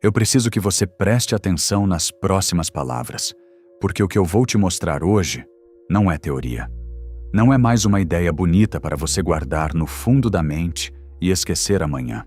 Eu preciso que você preste atenção nas próximas palavras, porque o que eu vou te mostrar hoje não é teoria. Não é mais uma ideia bonita para você guardar no fundo da mente e esquecer amanhã.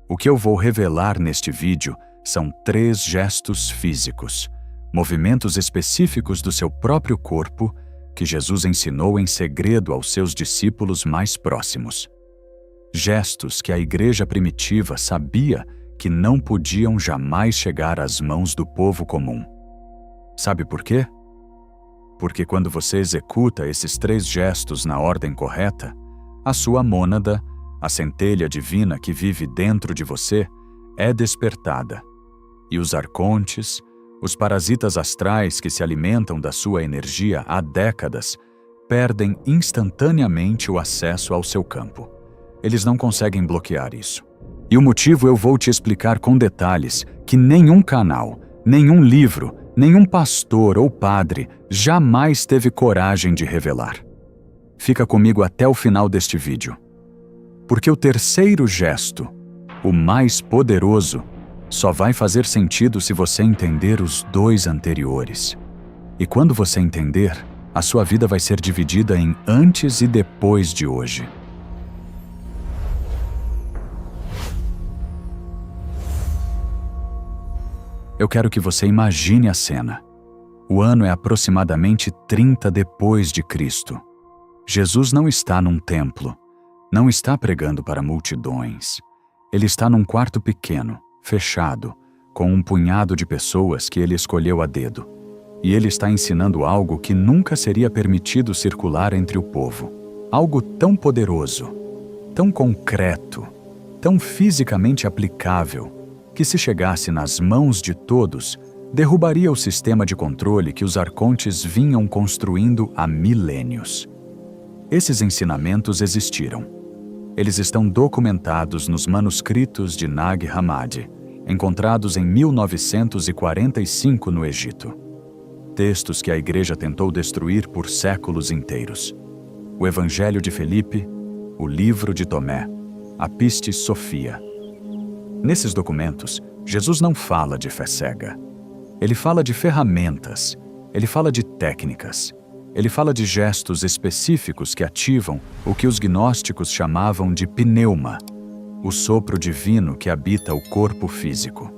O que eu vou revelar neste vídeo são 3 gestos físicos, movimentos específicos do seu próprio corpo que Jesus ensinou em segredo aos seus discípulos mais próximos. Gestos que a igreja primitiva sabia que não podiam jamais chegar às mãos do povo comum. Sabe por quê? Porque quando você executa esses 3 gestos na ordem correta, a sua mônada, a centelha divina que vive dentro de você, é despertada. E os arcontes, os parasitas astrais que se alimentam da sua energia há décadas, perdem instantaneamente o acesso ao seu campo. Eles não conseguem bloquear isso. E o motivo eu vou te explicar com detalhes que nenhum canal, nenhum livro, nenhum pastor ou padre jamais teve coragem de revelar. Fica comigo até o final deste vídeo. Porque o terceiro gesto, o mais poderoso, só vai fazer sentido se você entender os 2 anteriores. E quando você entender, a sua vida vai ser dividida em antes e depois de hoje. Eu quero que você imagine a cena. O ano é aproximadamente 30 depois de Cristo. Jesus não está num templo, não está pregando para multidões. Ele está num quarto pequeno, fechado, com um punhado de pessoas que ele escolheu a dedo. E ele está ensinando algo que nunca seria permitido circular entre o povo. Algo tão poderoso, tão concreto, tão fisicamente aplicável, que se chegasse nas mãos de todos, derrubaria o sistema de controle que os arcontes vinham construindo há milênios. Esses ensinamentos existiram. Eles estão documentados nos manuscritos de Nag Hammadi, encontrados em 1945 no Egito. Textos que a igreja tentou destruir por séculos inteiros. O Evangelho de Felipe, o Livro de Tomé, a Pistis Sophia. Nesses documentos, Jesus não fala de fé cega. Ele fala de ferramentas, ele fala de técnicas, ele fala de gestos específicos que ativam o que os gnósticos chamavam de pneuma, o sopro divino que habita o corpo físico.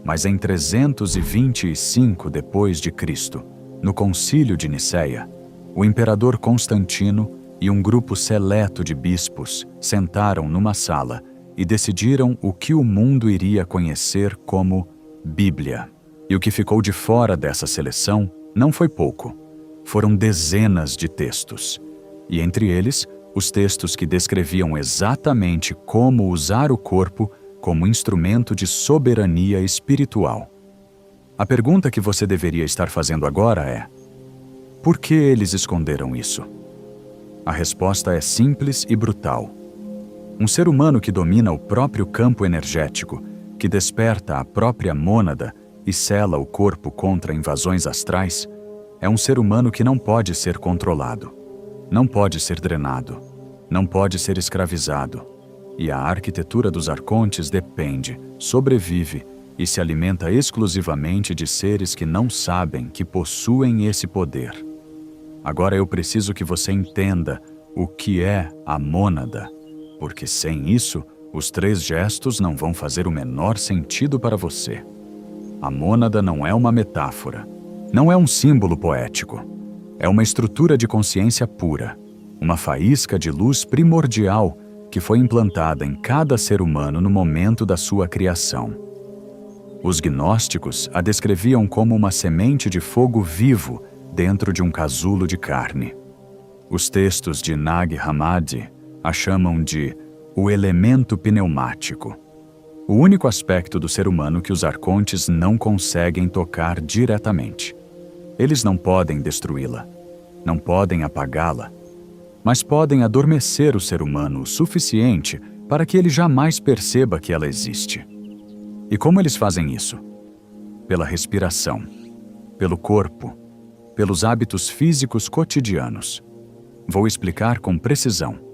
Mas em 325 depois de Cristo, no Concílio de Niceia, o imperador Constantino e um grupo seleto de bispos sentaram numa sala e decidiram o que o mundo iria conhecer como Bíblia. E o que ficou de fora dessa seleção não foi pouco. Foram dezenas de textos. E entre eles, os textos que descreviam exatamente como usar o corpo como instrumento de soberania espiritual. A pergunta que você deveria estar fazendo agora é: por que eles esconderam isso? A resposta é simples e brutal. Um ser humano que domina o próprio campo energético, que desperta a própria mônada e sela o corpo contra invasões astrais, é um ser humano que não pode ser controlado, não pode ser drenado, não pode ser escravizado. E a arquitetura dos arcontes depende, sobrevive e se alimenta exclusivamente de seres que não sabem que possuem esse poder. Agora eu preciso que você entenda o que é a mônada, porque sem isso, os 3 gestos não vão fazer o menor sentido para você. A mônada não é uma metáfora, não é um símbolo poético. É uma estrutura de consciência pura, uma faísca de luz primordial que foi implantada em cada ser humano no momento da sua criação. Os gnósticos a descreviam como uma semente de fogo vivo dentro de um casulo de carne. Os textos de Nag Hammadi a chamam de o elemento pneumático, o único aspecto do ser humano que os arcontes não conseguem tocar diretamente. Eles não podem destruí-la, não podem apagá-la, mas podem adormecer o ser humano o suficiente para que ele jamais perceba que ela existe. E como eles fazem isso? Pela respiração, pelo corpo, pelos hábitos físicos cotidianos. Vou explicar com precisão.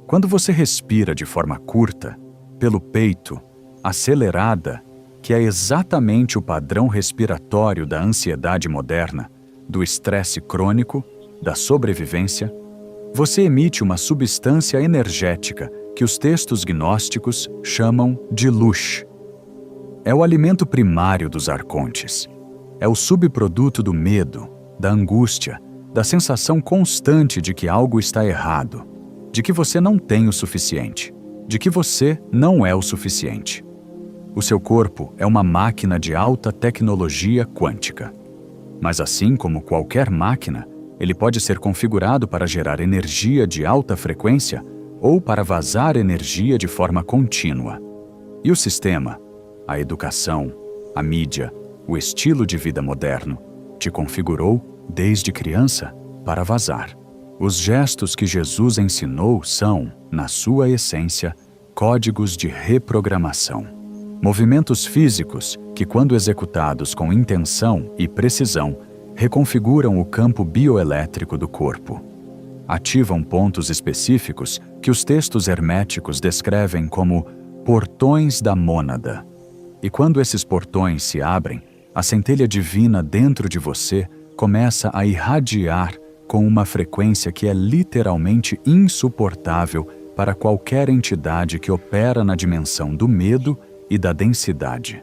Quando você respira de forma curta, pelo peito, acelerada, que é exatamente o padrão respiratório da ansiedade moderna, do estresse crônico, da sobrevivência, você emite uma substância energética que os textos gnósticos chamam de luz. É o alimento primário dos arcontes. É o subproduto do medo, da angústia, da sensação constante de que algo está errado, de que você não tem o suficiente, de que você não é o suficiente. O seu corpo é uma máquina de alta tecnologia quântica. Mas assim como qualquer máquina, ele pode ser configurado para gerar energia de alta frequência ou para vazar energia de forma contínua. E o sistema, a educação, a mídia, o estilo de vida moderno, te configurou, desde criança, para vazar. Os gestos que Jesus ensinou são, na sua essência, códigos de reprogramação. Movimentos físicos que, quando executados com intenção e precisão, reconfiguram o campo bioelétrico do corpo. Ativam pontos específicos que os textos herméticos descrevem como portões da mônada. E quando esses portões se abrem, a centelha divina dentro de você começa a irradiar com uma frequência que é literalmente insuportável para qualquer entidade que opera na dimensão do medo e da densidade.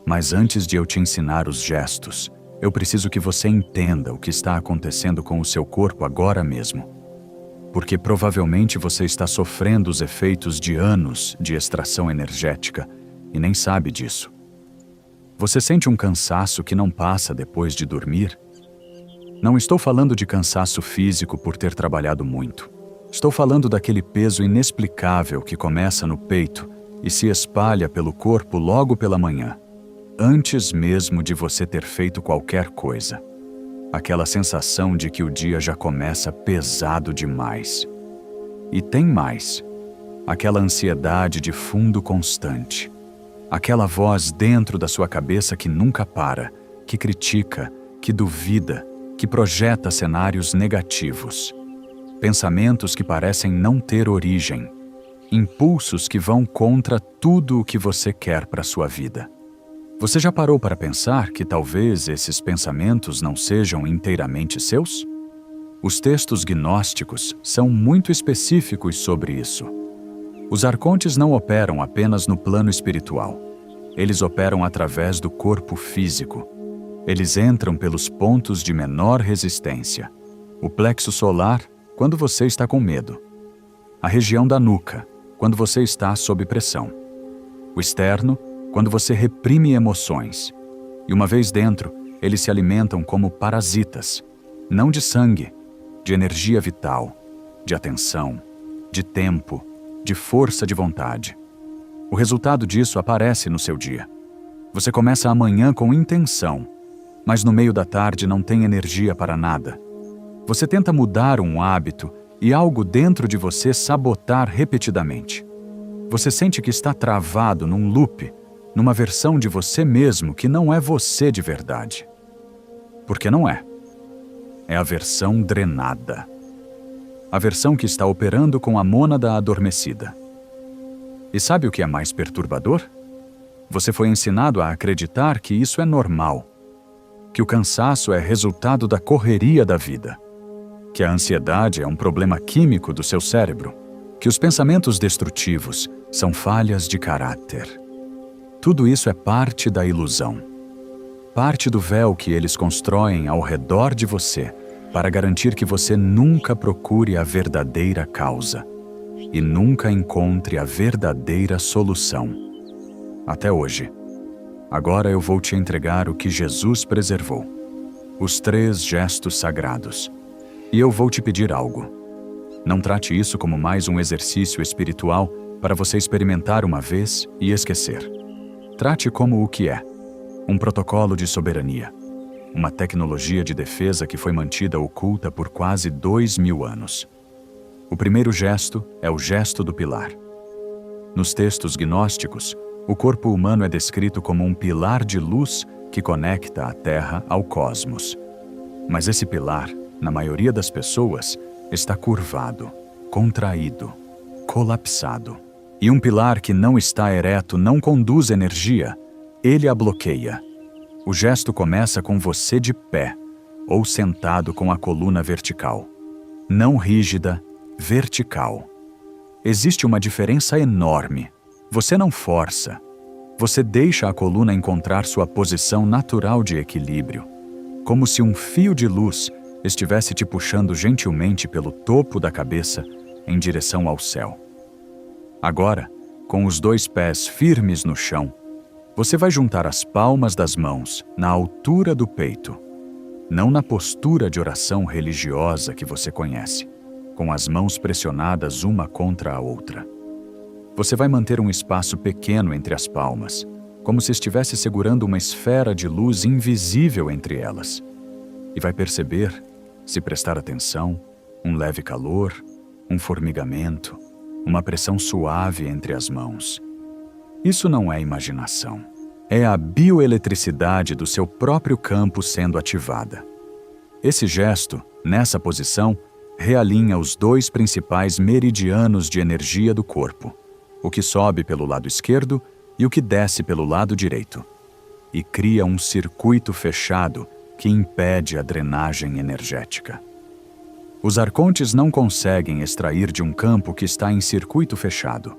Mas antes de eu te ensinar os gestos, eu preciso que você entenda o que está acontecendo com o seu corpo agora mesmo. Porque provavelmente você está sofrendo os efeitos de anos de extração energética e nem sabe disso. Você sente um cansaço que não passa depois de dormir? Não estou falando de cansaço físico por ter trabalhado muito. Estou falando daquele peso inexplicável que começa no peito e se espalha pelo corpo logo pela manhã, antes mesmo de você ter feito qualquer coisa. Aquela sensação de que o dia já começa pesado demais. E tem mais. Aquela ansiedade de fundo constante. Aquela voz dentro da sua cabeça que nunca para, que critica, que duvida, que projeta cenários negativos. Pensamentos que parecem não ter origem. Impulsos que vão contra tudo o que você quer para sua vida. Você já parou para pensar que talvez esses pensamentos não sejam inteiramente seus? Os textos gnósticos são muito específicos sobre isso. Os arcontes não operam apenas no plano espiritual. Eles operam através do corpo físico. Eles entram pelos pontos de menor resistência. O plexo solar, quando você está com medo. A região da nuca, quando você está sob pressão. O externo, quando você reprime emoções. E uma vez dentro, eles se alimentam como parasitas, não de sangue, de energia vital, de atenção, de tempo, de força de vontade. O resultado disso aparece no seu dia. Você começa a manhã com intenção, mas no meio da tarde não tem energia para nada. Você tenta mudar um hábito e algo dentro de você sabotar repetidamente. Você sente que está travado num loop, numa versão de você mesmo que não é você de verdade. Porque não é. É a versão drenada. A versão que está operando com a mônada adormecida. E sabe o que é mais perturbador? Você foi ensinado a acreditar que isso é normal, que o cansaço é resultado da correria da vida, que a ansiedade é um problema químico do seu cérebro, que os pensamentos destrutivos são falhas de caráter. Tudo isso é parte da ilusão, parte do véu que eles constroem ao redor de você para garantir que você nunca procure a verdadeira causa e nunca encontre a verdadeira solução. Até hoje. Agora eu vou te entregar o que Jesus preservou, os 3 gestos sagrados. E eu vou te pedir algo. Não trate isso como mais um exercício espiritual para você experimentar uma vez e esquecer. Trate como o que é: um protocolo de soberania, uma tecnologia de defesa que foi mantida oculta por quase 2000 anos. O primeiro gesto é o gesto do pilar. Nos textos gnósticos, o corpo humano é descrito como um pilar de luz que conecta a Terra ao cosmos. Mas esse pilar, na maioria das pessoas, está curvado, contraído, colapsado. E um pilar que não está ereto não conduz energia, ele a bloqueia. O gesto começa com você de pé, ou sentado com a coluna vertical. Não rígida, vertical. Existe uma diferença enorme. Você não força. Você deixa a coluna encontrar sua posição natural de equilíbrio, como se um fio de luz estivesse te puxando gentilmente pelo topo da cabeça em direção ao céu. Agora, com os 2 pés firmes no chão, você vai juntar as palmas das mãos na altura do peito, não na postura de oração religiosa que você conhece, com as mãos pressionadas uma contra a outra. Você vai manter um espaço pequeno entre as palmas, como se estivesse segurando uma esfera de luz invisível entre elas. E vai perceber, se prestar atenção, um leve calor, um formigamento, uma pressão suave entre as mãos. Isso não é imaginação. É a bioeletricidade do seu próprio campo sendo ativada. Esse gesto, nessa posição, realinha os 2 principais meridianos de energia do corpo, o que sobe pelo lado esquerdo e o que desce pelo lado direito, e cria um circuito fechado que impede a drenagem energética. Os arcontes não conseguem extrair de um campo que está em circuito fechado.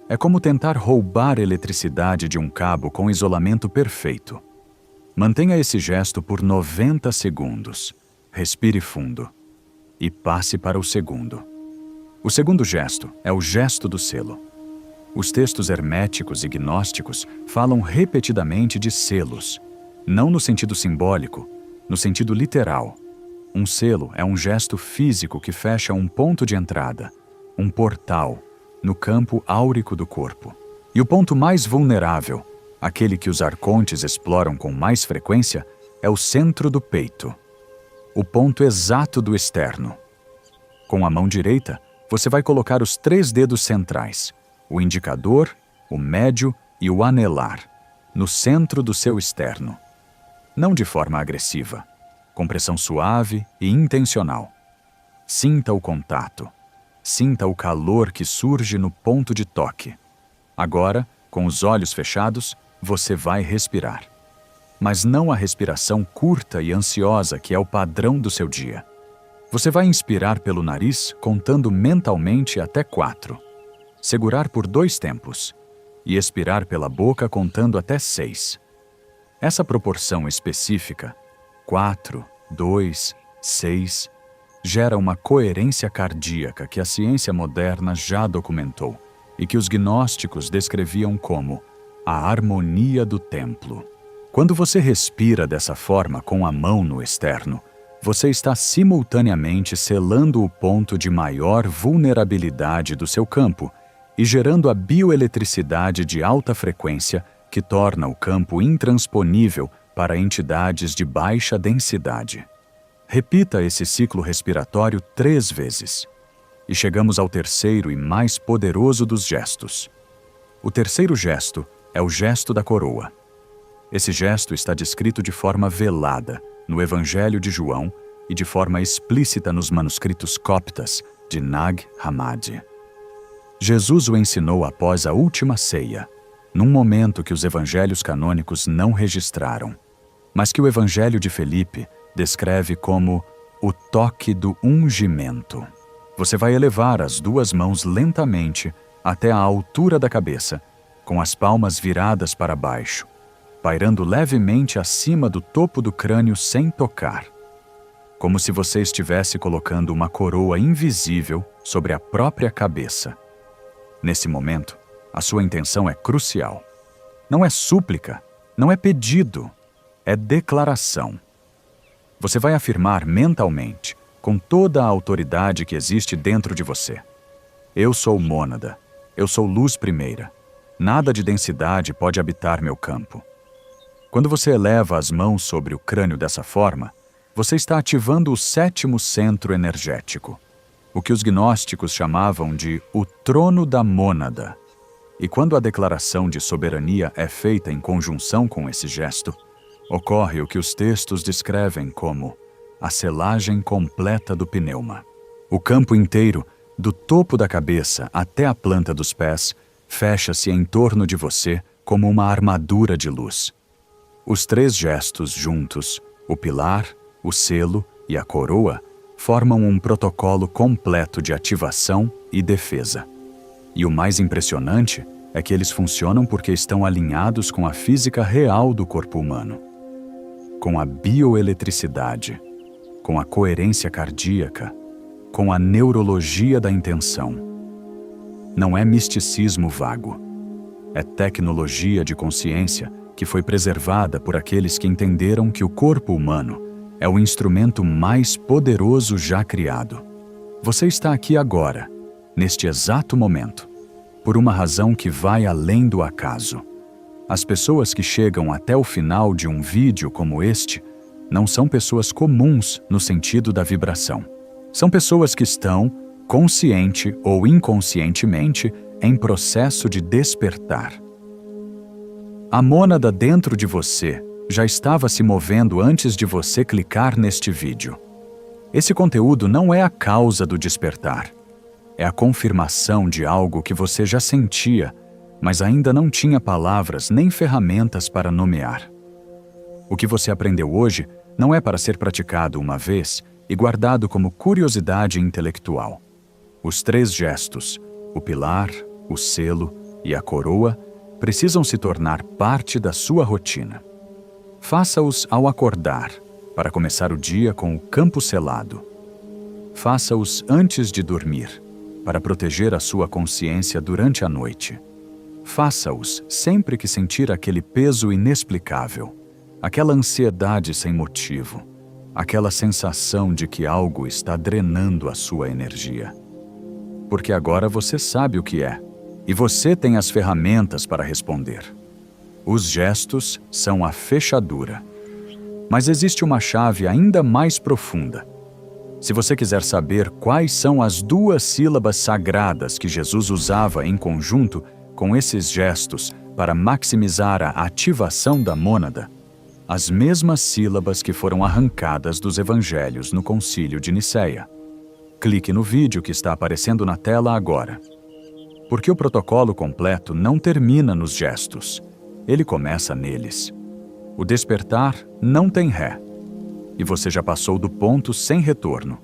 É como tentar roubar eletricidade de um cabo com isolamento perfeito. Mantenha esse gesto por 90 segundos. Respire fundo. E passe para o segundo. O segundo gesto é o gesto do selo. Os textos herméticos e gnósticos falam repetidamente de selos, não no sentido simbólico, no sentido literal. Um selo é um gesto físico que fecha um ponto de entrada, um portal, no campo áurico do corpo. E o ponto mais vulnerável, aquele que os arcontes exploram com mais frequência, é o centro do peito, o ponto exato do externo. Com a mão direita, você vai colocar os 3 dedos centrais, o indicador, o médio e o anelar, no centro do seu externo. Não de forma agressiva, com pressão suave e intencional. Sinta o contato. Sinta o calor que surge no ponto de toque. Agora, com os olhos fechados, você vai respirar. Mas não a respiração curta e ansiosa que é o padrão do seu dia. Você vai inspirar pelo nariz contando mentalmente até 4. Segurar por 2 tempos. E expirar pela boca contando até 6. Essa proporção específica, 4, 2, 6, gera uma coerência cardíaca que a ciência moderna já documentou e que os gnósticos descreviam como a harmonia do templo. Quando você respira dessa forma com a mão no externo, você está simultaneamente selando o ponto de maior vulnerabilidade do seu campo e gerando a bioeletricidade de alta frequência que torna o campo intransponível para entidades de baixa densidade. Repita esse ciclo respiratório 3 vezes. E chegamos ao terceiro e mais poderoso dos gestos. O terceiro gesto é o gesto da coroa. Esse gesto está descrito de forma velada no Evangelho de João e de forma explícita nos manuscritos coptas de Nag Hammadi. Jesus o ensinou após a última ceia, num momento que os evangelhos canônicos não registraram, mas que o Evangelho de Felipe descreve como o toque do ungimento. Você vai elevar as 2 mãos lentamente até a altura da cabeça, com as palmas viradas para baixo, pairando levemente acima do topo do crânio sem tocar, como se você estivesse colocando uma coroa invisível sobre a própria cabeça. Nesse momento, a sua intenção é crucial. Não é súplica, não é pedido, é declaração. Você vai afirmar mentalmente, com toda a autoridade que existe dentro de você: eu sou mônada, eu sou luz primeira. Nada de densidade pode habitar meu campo. Quando você eleva as mãos sobre o crânio dessa forma, você está ativando o 7º centro energético, o que os gnósticos chamavam de o trono da mônada. E quando a declaração de soberania é feita em conjunção com esse gesto, ocorre o que os textos descrevem como a selagem completa do pneuma. O campo inteiro, do topo da cabeça até a planta dos pés, fecha-se em torno de você como uma armadura de luz. Os 3 gestos juntos, o pilar, o selo e a coroa, formam um protocolo completo de ativação e defesa. E o mais impressionante é que eles funcionam porque estão alinhados com a física real do corpo humano, com a bioeletricidade, com a coerência cardíaca, com a neurologia da intenção. Não é misticismo vago. É tecnologia de consciência que foi preservada por aqueles que entenderam que o corpo humano é o instrumento mais poderoso já criado. Você está aqui agora, neste exato momento, por uma razão que vai além do acaso. As pessoas que chegam até o final de um vídeo como este não são pessoas comuns no sentido da vibração. São pessoas que estão, consciente ou inconscientemente, em processo de despertar. A mônada dentro de você já estava se movendo antes de você clicar neste vídeo. Esse conteúdo não é a causa do despertar. É a confirmação de algo que você já sentia, mas ainda não tinha palavras nem ferramentas para nomear. O que você aprendeu hoje não é para ser praticado uma vez e guardado como curiosidade intelectual. Os 3 gestos, o pilar, o selo e a coroa, precisam se tornar parte da sua rotina. Faça-os ao acordar, para começar o dia com o campo selado. Faça-os antes de dormir, para proteger a sua consciência durante a noite. Faça-os sempre que sentir aquele peso inexplicável, aquela ansiedade sem motivo, aquela sensação de que algo está drenando a sua energia. Porque agora você sabe o que é, e você tem as ferramentas para responder. Os gestos são a fechadura. Mas existe uma chave ainda mais profunda. Se você quiser saber quais são as 2 sílabas sagradas que Jesus usava em conjunto com esses gestos para maximizar a ativação da mônada, as mesmas sílabas que foram arrancadas dos evangelhos no Concílio de Nicéia. Clique no vídeo que está aparecendo na tela agora. Porque o protocolo completo não termina nos gestos. Ele começa neles. O despertar não tem ré. E você já passou do ponto sem retorno.